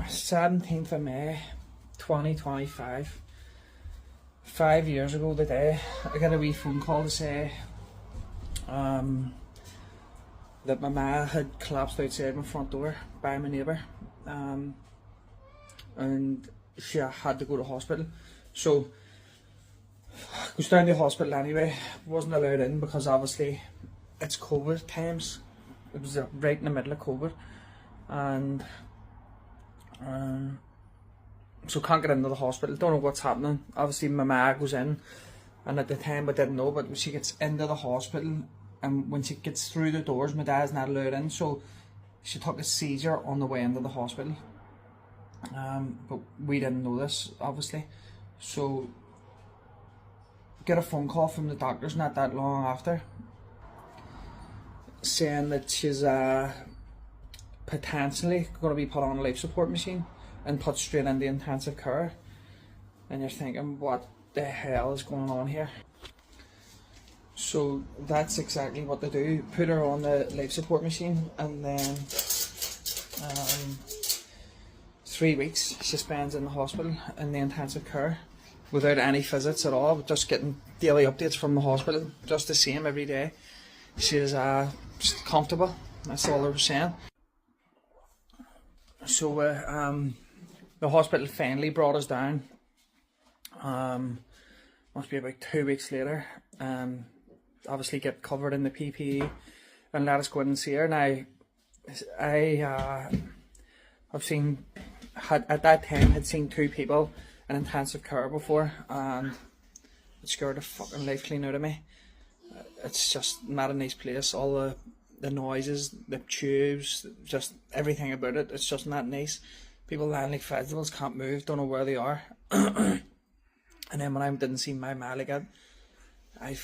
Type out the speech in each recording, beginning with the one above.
17th of May 2025, 5 years ago today, I got a wee phone call to say that my ma had collapsed outside my front door by my neighbour, and she had to go to hospital. So I goes down to the hospital anyway. Wasn't allowed in because obviously it's COVID times. It was right in the middle of COVID, and so can't get into the hospital. Don't know what's happening. Obviously my ma goes in, and at the time I didn't know, but when she gets into the hospital and when she gets through the doors, my dad's not allowed in, so she took a seizure on the way into the hospital. But we didn't know this, obviously. So get a phone call from the doctors not that long after, saying that she's potentially going to be put on a life support machine and put straight into intensive care. And you're thinking, what the hell is going on here? So that's exactly what they do. Put her on the life support machine, and then 3 weeks she spends in the hospital in the intensive care without any visits at all, just getting daily updates from the hospital, just the same every day. She's just comfortable, that's all they were saying. So the hospital finally brought us down, must be about 2 weeks later, obviously get covered in the PPE and let us go in and see her. Now I've seen, at that time had seen 2 people in intensive care before, and it scared the fucking life clean out of me. It's just not a nice place. All the noises, the tubes, just everything about it, it's just not nice. People lying like vegetables, can't move, don't know where they are. And then when I didn't see my ma like that, I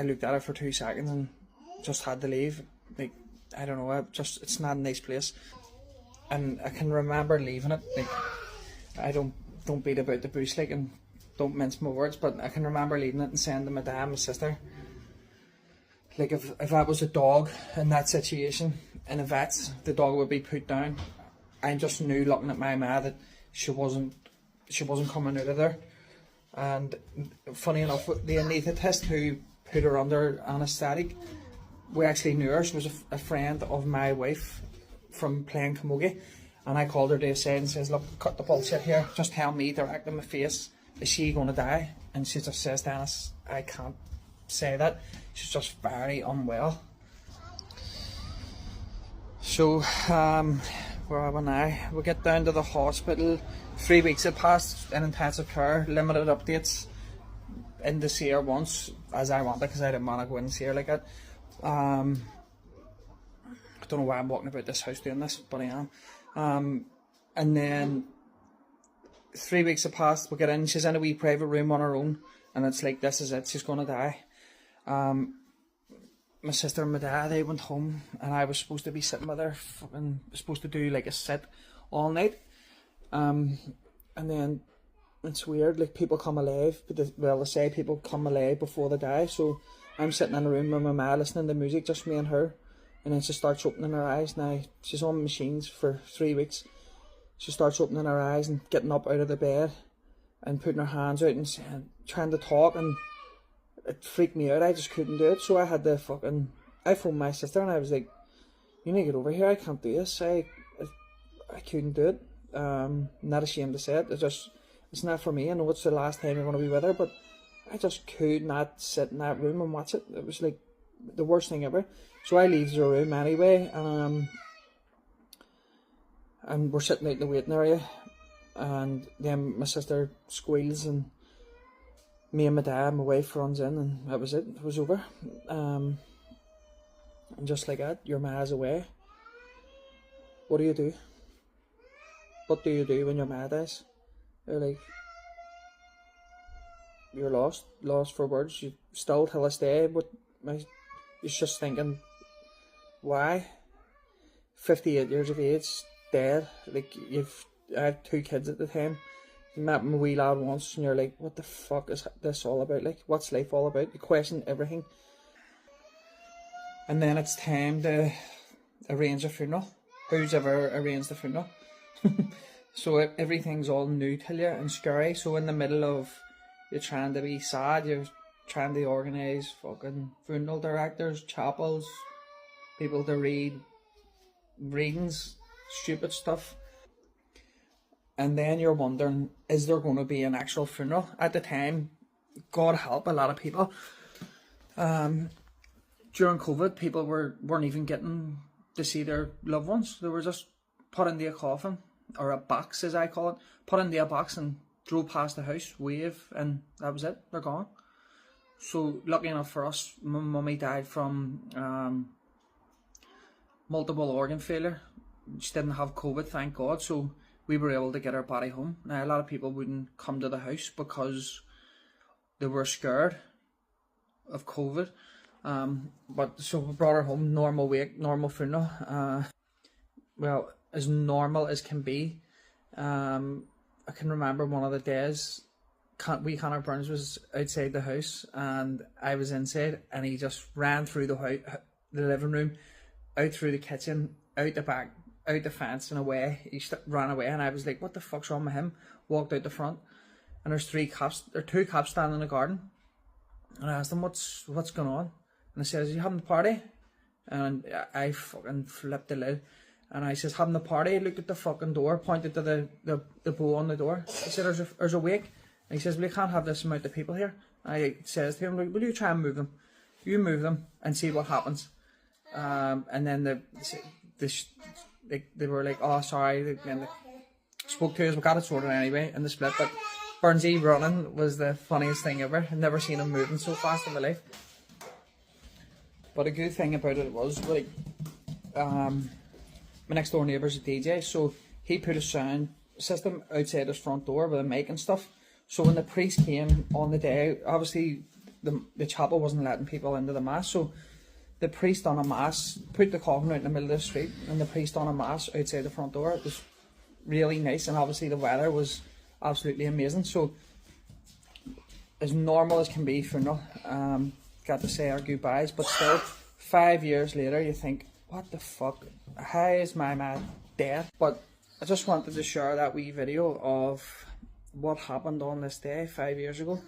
looked at her for 2 seconds and just had to leave. Like, I don't know, it's not a nice place. And I can remember leaving it. Like, I don't beat about the bush, like, and don't mince my words, but I can remember leaving it and saying to my dad and my sister, like, if I was a dog in that situation in a vet, the dog would be put down. I just knew, looking at my ma, that she wasn't coming out of there. And funny enough, the anaesthetist who put her under anaesthetic, we actually knew her. She was a friend of my wife from playing camogie, and I called her to the side and says, look, cut the bullshit here, just tell me direct in my face, is she going to die? And she just says, Dennis, I can't say that, she's just very unwell. So where are we now? We get down to the hospital. 3 weeks had passed in intensive care, limited updates, in to see her once as I wanted, because I didn't want to go in and see her like that. I don't know why I'm walking about this house doing this, but I am. And then 3 weeks have passed, we get in, she's in a wee private room on her own, and it's like, this is it, she's going to die. My sister and my dad, they went home, and I was supposed to be sitting with her, supposed to do like a sit all night. And then it's weird, like, people come alive, but they say people come alive before they die. So I'm sitting in a room with my ma listening to music, just me and her, and then she starts opening her eyes. Now she's on machines for 3 weeks. She starts opening her eyes and getting up out of the bed and putting her hands out and trying to talk, and it freaked me out. I just couldn't do it, so I had to I phoned my sister and I was like, you need to get over here, I can't do this. I couldn't do it. Not ashamed to say it, it's not for me. I know it's the last time you're going to be with her, but I just could not sit in that room and watch it. It was like the worst thing ever. So I leave the room anyway, and we're sitting out in the waiting area, and then my sister squeals, and me and my dad, my wife, runs in, and that was it. It was over. And just like that, your ma's away. What do you do? What do you do when your ma dies? You're like, you're lost for words. You still till this day, but you're just thinking, why? 58 years of age, dead. Like, I had 2 kids at the time. You met my wee lad once, and you're like, what the fuck is this all about? Like, what's life all about? You question everything. And then it's time to arrange a funeral. Who's ever arranged the funeral? So everything's all new to you and scary. So in the middle of you're trying to be sad, you're trying to organise fucking funeral directors, chapels, people to read readings, stupid stuff. And then you're wondering, is there going to be an actual funeral? At the time, God help a lot of people. During COVID, people weren't even getting to see their loved ones. They were just put into a coffin, or a box as I call it, put into a box and drove past the house, wave, and that was it, they're gone. So lucky enough for us, my mummy died from multiple organ failure. She didn't have COVID, thank God, so we were able to get her body home. Now a lot of people wouldn't come to the house because they were scared of COVID. But so we brought her home, normal wake, normal funeral. Well, as normal as can be. I can remember one of the days, Connor Burns was outside the house and I was inside, and he just ran through the house, the living room, out through the kitchen, out the back, out the fence and away. He ran away, and I was like, what the fuck's wrong with him? Walked out the front, and there's two cops standing in the garden, and I asked them, what's going on? And he says, you having the party? And I fucking flipped the lid, and I says, having the party? He looked at the fucking door, pointed to the bow on the door. He said, there's a wake. And he says, well, you can't have this amount of people here. And I says to him, will you try and move them? You move them and see what happens. And then they were like, oh sorry, and they spoke to us, we got it sorted anyway in the split. But Burnsy running was the funniest thing ever. I've never seen him moving so fast in my life. But a good thing about it was, like, my next door neighbour's a DJ, so he put a sound system outside his front door with a mic and stuff. So when the priest came on the day, obviously the chapel wasn't letting people into the mass, so the priest on a mass put the coffin out in the middle of the street, and the priest on a mass outside the front door. It was really nice, and obviously the weather was absolutely amazing. So as normal as can be funeral, got to say our goodbyes, but still 5 years later you think, what the fuck, how is my man dead? But I just wanted to share that wee video of what happened on this day 5 years ago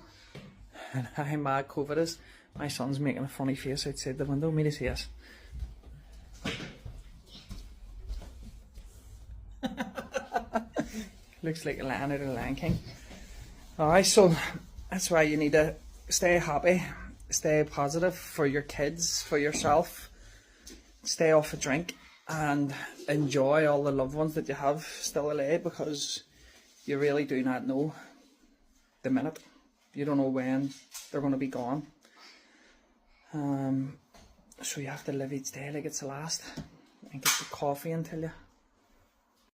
and how mad COVID is. My son's making a funny face outside the window. Me to see us. Looks like a lion out of the Lion King. Alright, so that's why you need to stay happy, stay positive for your kids, for yourself, stay off a drink, and enjoy all the loved ones that you have still alive, because you really do not know the minute. You don't know when they're going to be gone. So you have to live each day like it's the last, and get the coffee until you